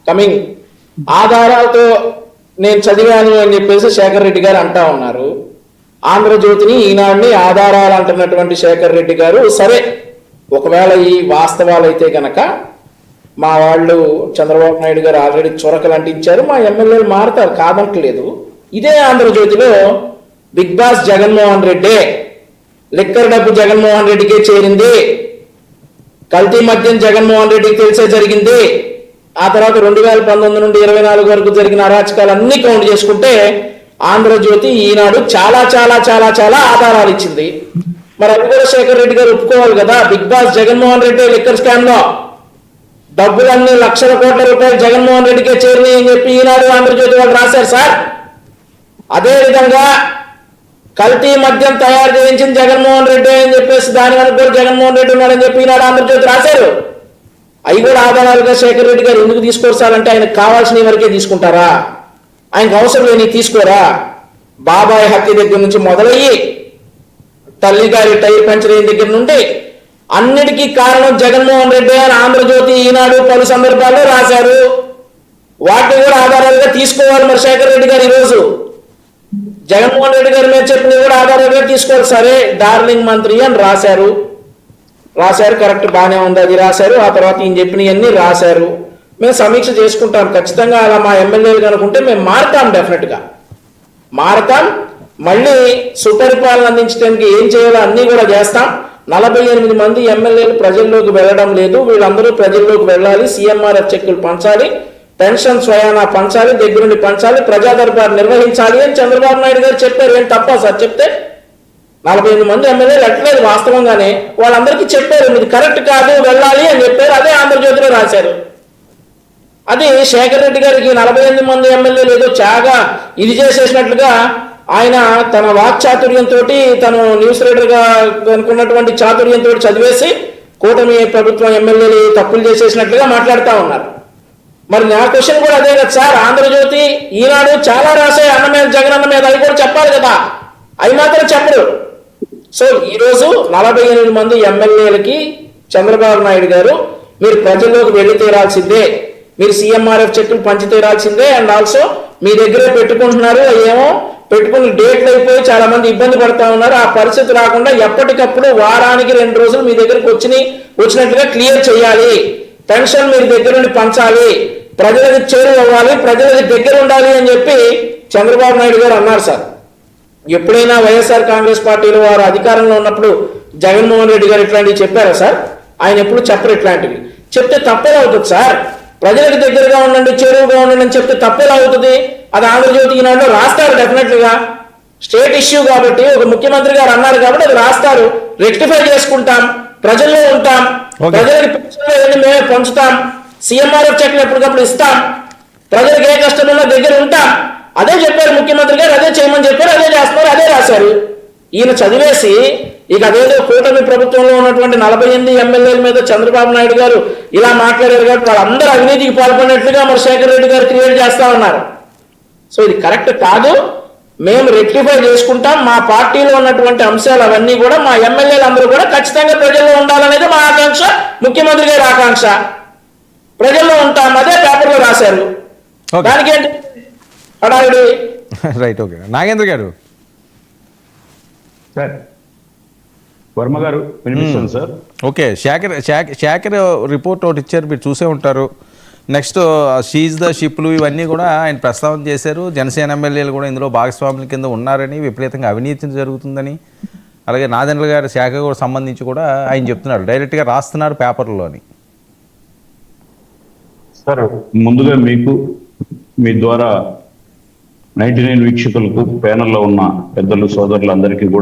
Coming ఆధారాలతో నేను చదివాను అని చెప్పేసి శేఖర్ రెడ్డి గారు అంటా ఉన్నారు. ఆంధ్రజ్యోతిని, ఈనాడిని ఆధారాలు అంటున్నటువంటి శేఖర్ రెడ్డి గారు, సరే ఒకవేళ ఈ వాస్తవాలు అయితే కనుక మా వాళ్ళు చంద్రబాబు నాయుడు గారు ఆల్రెడీ చొరకలు అంటించారు, మా ఎమ్మెల్యేలు మారుతారు, కాదంటలేదు. ఇదే ఆంధ్రజ్యోతిలో big boss Jaganmohan Reddy, liquor డబ్బు జగన్మోహన్ రెడ్డికే చేరింది, కల్తీ మద్యం జగన్మోహన్ రెడ్డికి తెలిసే జరిగింది, ఆ తర్వాత 2019 నుండి 24 వరకు జరిగిన అరాచకాలు అన్ని కౌంట్ చేసుకుంటే ఆంధ్రజ్యోతి, ఈనాడు చాలా చాలా చాలా చాలా ఆధారాలు ఇచ్చింది. మరి అది కూడా శేఖర్ రెడ్డి గారు ఒప్పుకోవాలి కదా. Big boss Jaganmohan Reddy liquor scam లో డబ్బులన్నీ లక్షల కోట్ల రూపాయలు జగన్మోహన్ రెడ్డికే చేరినాయి అని చెప్పి ఈనాడు, ఆంధ్రజ్యోతి వాళ్ళు రాశారు సార్. అదే విధంగా కల్తీ మద్యం తయారు చేయించింది జగన్మోహన్ రెడ్డి అని చెప్పేసి దాని వరకు కూడా జగన్మోహన్ రెడ్డి ఉన్నాడని చెప్పి ఈనాడు, ఆంధ్రజ్యోతి రాశారు. అవి కూడా ఆధారాలుగా శేఖర్ రెడ్డి గారు ఎందుకు తీసుకొస్తారంటే ఆయనకు కావాల్సిన వరకే తీసుకుంటారా, ఆయనకు అవసరం లేని తీసుకోరా. బాబాయ్ హత్య దగ్గర నుంచి మొదలయ్యి తల్లి గారి టైర్ పంచర్ అయిన దగ్గర నుండి అన్నిటికీ కారణం జగన్మోహన్ రెడ్డి అని ఆంధ్రజ్యోతి, ఈనాడు పలు సందర్భాల్లో రాశారు. వాటిని కూడా ఆధారాలుగా తీసుకోవాలి. మరి శేఖర్ రెడ్డి గారు ఈరోజు జగన్మోహన్ రెడ్డి గారి మీద చెప్పినవి కూడా ఆధారాలుగా తీసుకోవాలి. సరే డార్లింగ్ మంత్రి అని రాశారు, కరెక్ట్, బాగానే ఉంది, అది రాశారు. ఆ తర్వాత ఈయన చెప్పినవన్నీ రాశారు. మేము సమీక్ష చేసుకుంటాం ఖచ్చితంగా. అలా మా ఎమ్మెల్యేలు కనుకుంటే మేము మారుతాం, డెఫినెట్గా మారుతాం. మళ్ళీ సుపరిపాలన అందించడానికి ఏం చేయాలో అన్నీ కూడా చేస్తాం. 48 మంది ఎమ్మెల్యేలు ప్రజల్లోకి వెళ్ళడం లేదు, వీళ్ళందరూ ప్రజల్లోకి వెళ్ళాలి. సీఎంఆర్ఎఫ్ చెక్కులు పంచాలి, పెన్షన్ స్వయానా పంచాలి, దగ్గరుండి పంచాలి, ప్రజా దర్బార్ నిర్వహించాలి అని చంద్రబాబు నాయుడు గారు చెప్పారు. ఏం తప్ప సార్ చెప్తే? 48 మంది ఎమ్మెల్యేలు ఎట్లేదు వాస్తవంగానే, వాళ్ళందరికీ చెప్పారు ఇది కరెక్ట్ కాదు, వెళ్ళాలి అని చెప్పారు. అదే ఆంధ్రజ్యోతిలో రాశారు. అది శేఖర్ రెడ్డి గారికి 48 మంది ఎమ్మెల్యేలు ఏదో చాగా ఇది చేసేసినట్లుగా ఆయన తన వాక్చాతుర్యంతో, తను న్యూస్ రీడర్గా అనుకున్నటువంటి చాతుర్యంతో చదివేసి కూటమి ప్రభుత్వం ఎమ్మెల్యేలు తప్పులు చేసేసినట్లుగా మాట్లాడుతూ ఉన్నారు. మరి నా క్వశ్చన్ కూడా అదే కదా సార్. ఆంధ్రజ్యోతి, ఈనాడు చాలా రాశాయి అన్న మీద, జగన్ అన్న మీద, అవి కూడా చెప్పాలి కదా, అవి మాత్రం చెప్పరు. సో ఈరోజు 48 మంది ఎమ్మెల్యేలకి చంద్రబాబు నాయుడు గారు మీరు ప్రజల్లోకి వెళ్ళి తీరాల్సిందే, మీరు సీఎంఆర్ఎఫ్ చెక్కులు పంచి తీరాల్సిందే, అండ్ ఆల్సో మీ దగ్గరే పెట్టుకుంటున్నారు, ఏమో పెట్టుకుని డేట్లు అయిపోయి చాలా మంది ఇబ్బంది పడతా ఉన్నారు. ఆ పరిస్థితి రాకుండా ఎప్పటికప్పుడు వారానికి 2 రోజులు మీ దగ్గరకు వచ్చినట్లుగా క్లియర్ చేయాలి. పెన్షన్ మీరు దగ్గర నుండి పంచాలి, ప్రజలకు చేరువవ్వాలి, ప్రజలకు దగ్గర ఉండాలి అని చెప్పి చంద్రబాబు నాయుడు గారు అన్నారు సార్. ఎప్పుడైనా వైఎస్ఆర్ కాంగ్రెస్ పార్టీలో వారు అధికారంలో ఉన్నప్పుడు జగన్మోహన్ రెడ్డి గారు ఇట్లాంటివి చెప్పారా సార్? ఆయన ఎప్పుడు చెప్పరు. ఇట్లాంటివి చెప్తే తప్పేలా అవుతుంది సార్. ప్రజలకు దగ్గరగా ఉండండి, చేరువుగా ఉండండి అని చెప్తే తప్పేలా అవుతుంది? అది ఆంధ్రజ్యోతి, ఈనాడులో రాస్తారు డెఫినెట్లీగా. స్టేట్ ఇష్యూ కాబట్టి, ఒక ముఖ్యమంత్రి గారు అన్నారు కాబట్టి అది రాస్తారు. రెక్టిఫై చేసుకుంటాం, ప్రజల్లో ఉంటాం, ప్రజలకి పెన్షన్ మేమే పంచుతాం, సీఎంఆర్ఎఫ్ చెక్లు ఎప్పటికప్పుడు ఇస్తాం, ప్రజలకు ఏ కష్టం ఉన్నా దగ్గర ఉంటాం. అదే చెప్పారు ముఖ్యమంత్రి గారు, అదే చేయమని చెప్పారు, అదే చేస్తున్నారు, అదే రాశారు. ఈయన చదివేసి ఇక అదేదో కూటమి ప్రభుత్వంలో ఉన్నటువంటి 48 ఎమ్మెల్యేల మీద చంద్రబాబు నాయుడు గారు ఇలా మాట్లాడారు కాబట్టి వాళ్ళందరూ అవినీతికి పాల్పడినట్లుగా మరి శేఖర్ రెడ్డి గారు క్రియేట్ చేస్తా ఉన్నారు. సో ఇది కరెక్ట్ కాదు. మేము రెక్టిఫై చేసుకుంటాం. మా పార్టీలో ఉన్నటువంటి అంశాలు అవన్నీ కూడా మా ఎమ్మెల్యేలు అందరూ కూడా ఖచ్చితంగా ప్రజల్లో ఉండాలనేది మా ఆకాంక్ష, ముఖ్యమంత్రి గారి ఆకాంక్ష. ప్రజల్లో ఉంటాం, అదే పేపర్లో రాశారు. దానికేంటి హడావిడి? Right, okay. నాగేంద్ర గారు. సార్ వర్మ గారు వినిపిస్తుంది సార్. ఓకే, శేఖర్ రిపోర్ట్ ఒకటి ఇచ్చారు, మీరు చూసే ఉంటారు. నెక్స్ట్ షీజ్ ద షిప్లు ఇవన్నీ కూడా ఆయన ప్రస్తావన చేశారు. జనసేన ఎమ్మెల్యేలు కూడా ఇందులో భాగస్వాముల కింద ఉన్నారని, విపరీతంగా అవినీతి జరుగుతుందని, అలాగే నాదెండ్ల గారి శాఖ కూడా సంబంధించి కూడా ఆయన చెప్తున్నారు, డైరెక్ట్గా రాస్తున్నారు పేపర్లోని. సార్ ముందుగా మీకు మీ ద్వారా 99 వీక్షకులకు, ప్యానెల్లో ఉన్న పెద్దలు, సోదరులందరికీ కూడా